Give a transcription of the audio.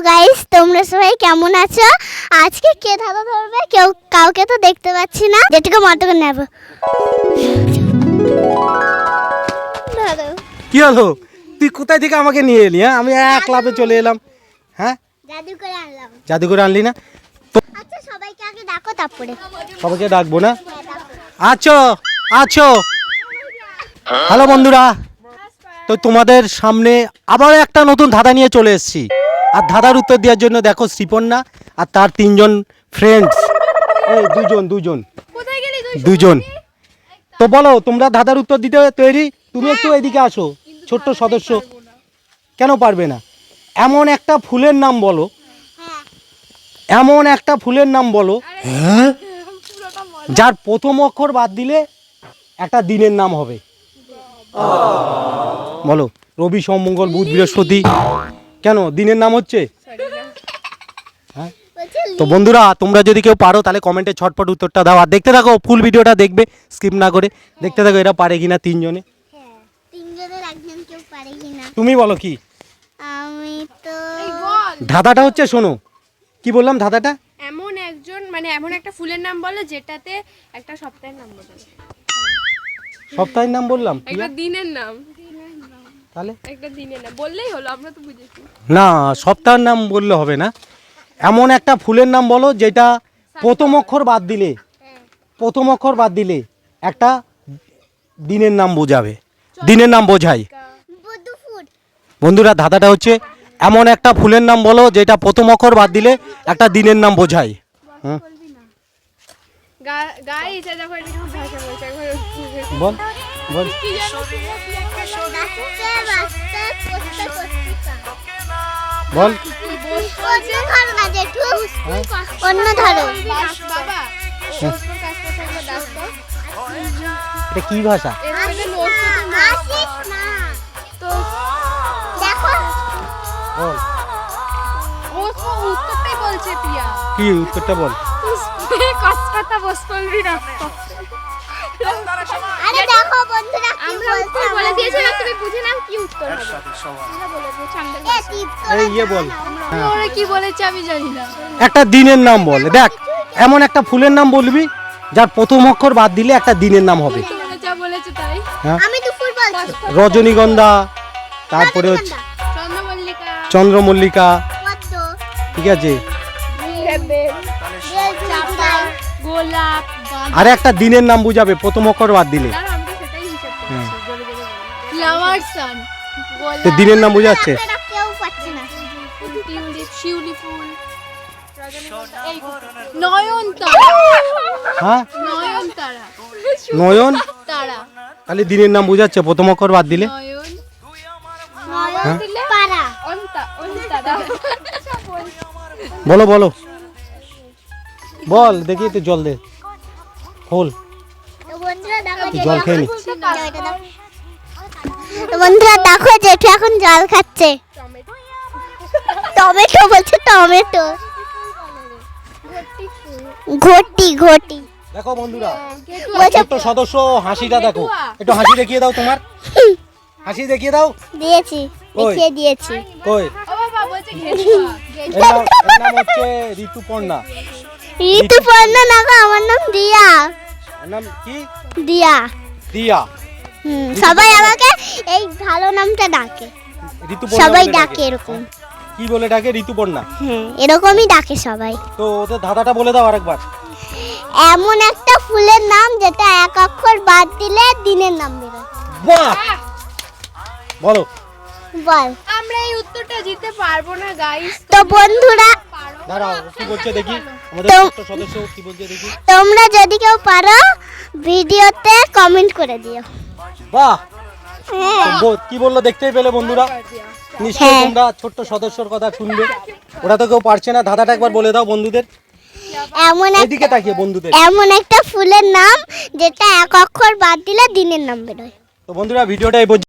Guys, তোমরা সবাই কেমন আছো? আজকে কে ধাঁধা ধরবে? কেউ কাউকে তো দেখতে পাচ্ছি না, যেটুকু মতো করে নেব। কি হলো? তুই কোথায় থেকে আমাকে নিয়ে এলি? হ্যাঁ, আমি এক ক্লাবে চলে এলাম। হ্যাঁ, জাদু করে আনলাম। জাদু করে আনলি না? আচ্ছা, সবাইকে আগে ডাকো, তারপরে সবাইকে ডাকবো না? আছো আছো হ্যালো বন্ধুরা, তো তোমাদের সামনে আবার একটা নতুন ধাঁধা নিয়ে চলে এসেছি। আর ধাঁধার উত্তর দেওয়ার জন্য দেখো শ্রীপর্ণা আর তার তিনজন ফ্রেন্ডস, এই দুজন। তো বলো, তোমরা ধাঁধার উত্তর দিতে তৈরি? তুমি একটু এদিকে আসো, ছোট্ট সদস্য। কেন পারবে না? এমন একটা ফুলের নাম বলো, এমন একটা ফুলের নাম বলো যার প্রথম অক্ষর বাদ দিলে একটা দিনের নাম হবে। বলো, রবি, সোম, মঙ্গল, বুধ, বৃহস্পতি। কেন দিনের নাম হচ্ছে? হ্যাঁ, তো বন্ধুরা, তোমরা যদি কেউ পারো তাহলে কমেন্টে ছটপট উত্তরটা দাও। আর দেখতে থাকো, ফুল ভিডিওটা দেখবে, স্কিপ না করে দেখতে থাকো। এরা পারে কিনা তিনজনে। তিনজনের একজন কেউ পারে কিনা। তুমি বলো কি? আমি তো ধাঁধাটা হচ্ছে, শোনো কি বললাম ধাঁধাটা। এমন একজন, মানে এমন একটা ফুলের নাম বলো যেটাতে একটা সপ্তাহের নাম বলো। সপ্তাহের নাম বললাম, একটা দিনের নাম, তাহলে একটা দিনের নাম বললেই হলো, আমরা তো বুঝেছি। না, সপ্তাহের নাম বললে হবে না। এমন একটা ফুলের নাম বলো যেটা প্রথম অক্ষর বাদ দিলে, প্রথম অক্ষর বাদ দিলে একটা দিনের নাম বোঝাবে, দিনের নাম বোঝায়। বুদ্ধফুট। বন্ধুরা, ধাঁধাটা হচ্ছে এমন একটা ফুলের নাম বলো যেটা প্রথম অক্ষর বাদ দিলে একটা দিনের নাম বোঝায়। হুম, গাইস, দেখো এটা কি ভাষা বলছে একবার। বল বল। বল। অন্য ধরো। বাবা, এটা কি ভাষা? তো দেখো, বল, ও তো উত্তরটাই বলছে পিয়া। কি উত্তরটা বল। কসকতা বসকলরি রক্ত। আরে দেখো বন্ধুরা, কি আমরা বলছে উত্তর বলে দিয়েছিলাম, তুমি বুঝে নাও কি উত্তর হবে। আমরা বলে দিয়েছি আমাদের ভাষায়। এই ইয়ে বল। হ্যাঁ, ওরা কি বলেছে আমি জানি না। একটা দিনের নাম বল। দেখ, এমন একটা ফুলের নাম বলবি যার প্রথম অক্ষর বাদ দিলে একটা দিনের নাম হবে। তোমরা যা বলেছো তাই। হ্যাঁ, আমি তো ফুল বলছি। রজনীগন্ধা, তারপরে হচ্ছে চন্দ্রমল্লিকা, চন্দ্রমল্লিকা, পদ্ম, ঠিক আছে। চাপা, গোলাপ, আর একটা দিনের নাম বুঝাবে প্রথম অক্ষর বাদ দিলে। দাঁড়াও, আমি তো সেটাই হিসাব করছি। ফ্লাওয়ার সান, তো দিনের নাম বুঝাচ্ছে। এটা কেউ পাচ্ছে না। টিউলিপ, শিউলি ফুল, নয়নতারা, হ্যাঁ, নয়নতারা, নয়ন, তারা, তাহলে দিনের নাম বুঝাচ্ছে প্রথম অক্ষর বাদ দিলে। নয়ন, হ্যাঁ, পারা। অন্তারা। বলো বলো, বল দেখি, একটু জল দে, খোল। তো বন্ধুরা দেখো, একটু জল খেয়ে নি। তো বন্ধুরা দেখো, জেঠু এখন জল খাচ্ছে। টমেটো বলছে, টমেটো। ঘটি ঘটি। দেখো বন্ধুরা, বলছে ছোট্ট সদস্য হাসিটা দেখো, একটু হাসি দেখিয়ে দাও তোমার, হাসি দেখিয়ে দাও। দিয়েছি, ওই। দেখিয়ে দিয়েছি। কই? ও বাবা বলছে ঘেটুয়া। এর নাম হচ্ছে ঋতুপর্ণা। ঋতুপর্ণা না গো, আমার নাম দিয়া। এর নাম কি? দিয়া। দিয়া। সবাই আমাকে এই ভালো নামটা ডাকে, ঋতুপর্ণা সবাই বলে ডাকে এরকম। কি বলে ডাকে? ঋতুপর্ণা। হ্যাঁ, এরকমই ডাকে সবাই। তো ওদের ধাঁধাটা বলে দাও আরেকবার। এমন একটা ফুলের নাম যেটা এক অক্ষর বাদ দিলে দিনের নাম বেরোয়। বাহ, বলো। বল। আমরা এই উত্তরটা দিতে পারবো না গাইস। তো বন্ধুরা, দাঁড়াও, কি বলছে দেখি, আমাদের তো- ছোট্ট সদস্য কি বলছে দেখি। তোমরা যদি কেউ পারো ভিডিওতে কমেন্ট করে দিও। বাহ, হ্যাঁ, কি বললো দেখতেই পেলে বন্ধুরা। নিশ্চয়ই হ্যাঁ। তোমরা ছোট্ট সদস্যর কথা শুনবে। ওরা তো কেউ পারছে না। ধাঁধাটা একবার বলে দাও বন্ধুদের, এদিকে তাকিয়ে বন্ধুদের। এমন একটা ফুলের নাম যেটা এক অক্ষর বাদ দিলে দিনের নাম বেরোয়। তো বন্ধুরা, ভিডিওটা এই পর্যন্ত।